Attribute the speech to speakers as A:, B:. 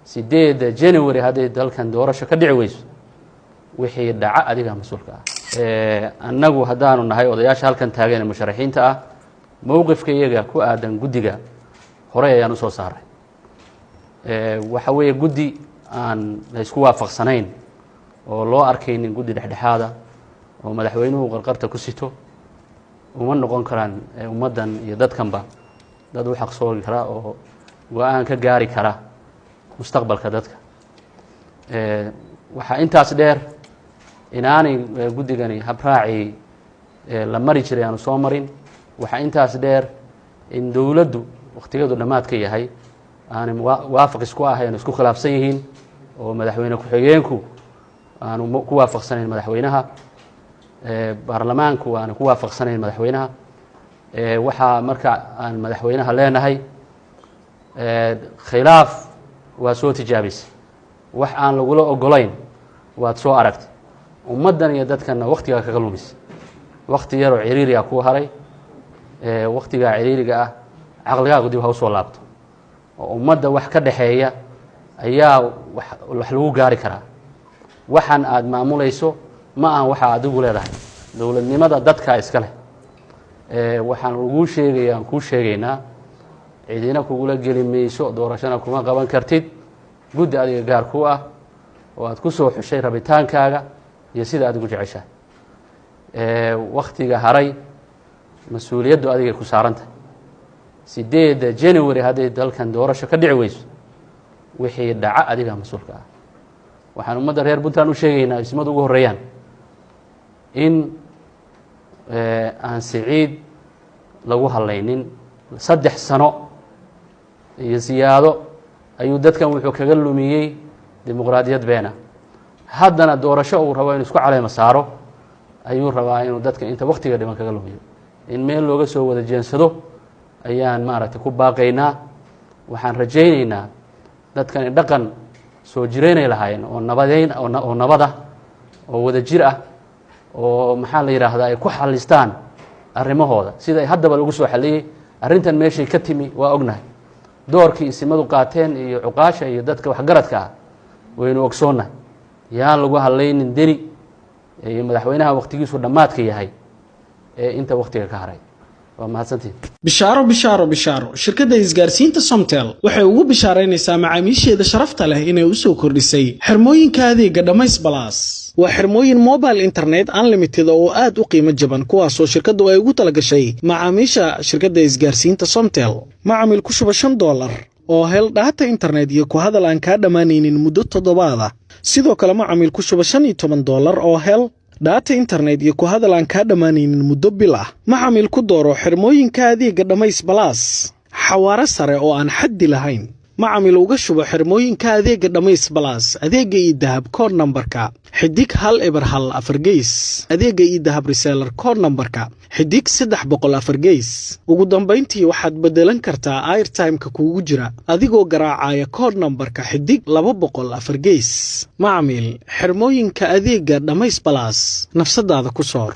A: 8 January hadday dalkan doorasho ka dhici weyso wixii dhaca adiga mas'uulka annagu haddaanu nahay odayaasha halkan taagan musharaxiinta ah mowqifka iyaga ku aadan gudiga hore ayaan u soo saaray waxa weeye gudi aan la isku waafaqsanayn oo loo arkaynin gudi dhexdhexaada oo madaxweynuhu qarqarta ku sito uma noqon karaan ummadan iyo dadkanba dad u xaq soo kara oo go'aan ka gaari kara mustaqbalka dadka waxa intaas dheer inaanay gudigani habraaci la mari jiray aanu soo marin waxa intaas dheer in dawladdu waqtigeedu dhamaad ka yahay aan waafaq isku ahayn isku khilaafsan yihiin oo madaxweyne ku xigeenku aanu ku waafaqsanayn madaxweynaha baarlamaanku aanu ku waafaqsanayn madaxweynaha waxa marka aan madaxweynaha leenahay khilaaf waa soo tijaabisay wax aan lagula ogolayn waad soo aragtay ummadan iyo dadkana waqtiga kaga lumis waqti yar oo ciriiri ah ku haray waqtiga ciriiriga ah aqliga dib ha soo laabto oo ummadda wax ka dhaxeeya ayaa wax lagu gaari karaa waxan aad maamulayso ma aan waxa aad ugu leedahay dawladnimada dadka iska leh waxaan ugu sheegayaan ku sheegaynaa cidina kugula geli mayso doorashana kuma qaban kartid gudi adiga gaar ku ah oo aad ku soo xushay rabitaankaaga iyo sida aad ugu jeceshahay waqtiga haray mas'uuliyaddu adiga ku saaranta 8 January hadday dalkan doorasho ka dhici weyso wixii dhaca adiga mas'uulka ah waxaan ummadda reer Puntland u sheegaynaa ismadu ugu horeeyaan in aan Siciid lagu halaynin 3 sano iyo siyaado ayuu dadkan wuxuu kaga lumiyay dimuqraadiyad beena haddana doorasho uu rabo inuu isku caleema saaro ayuu rabaa inuu dadka inta waqtiga dhiman kaga lumiyo in meel looga soo wada jeensado ayaan maaragtay ku baaqaynaa waxaan rajaynaynaa dadkan dhaqan soo jireynay lahaayeen oo nabadeyn oo nabada oo wada jir ah oo maxaa la yiraahdaa ay ku xalistaan arrimahooda sida ay haddaba lagu soo xaliyay arrintan meeshay ka timi waa ognahay doorkii isimadu qaateen iyo cuqaasha iyo dadka waxgaradka ah waynu ogsoonnahay yaan lagu halaynin deni iyo madaxweynaha waqtigiisu dhamaadka yahay inta waqtiga ka haray waa mahadsantiin
B: bishaaro shirkadda isgaarsiinta Somtel waxay ugu bishaareynaysaa macaamiisheeda sharafta leh inay u soo kordhisay xirmooyinka adeega dhamays Plus waa xirmooyin mobile internet unlimited oo aad u qiimo jaban kuwaas oo shirkaddu ay ugu talagashay macaamiisha shirkadda isgaarsiinta Somtel macaamil ku shuba $5 oo hel data internet iyo ku hadal aan ka dhamaanaynin muddo 7 sidoo kale macaamil ku shuba $15 oo hel data internet iyo ku hadal aan ka dhamaanaynin muddo bil ah macaamil ku dooro xirmooyinka adeega dhamays Plus xawaare sare oo aan xaddi lahayn macaamil uga shubo xirmooyinka adeega dhamays Plus adeega idahab code numberka xidig 114 gees adeega idahab reseller code numberka xidig 304 gees ugu dambeyntii waxaad bedelan kartaa airtime-ka kuugu jira adigoo garaacaya code numberka xidig 204 gees macaamil xirmooyinka adeega dhamays Plus nafsadaada ku soor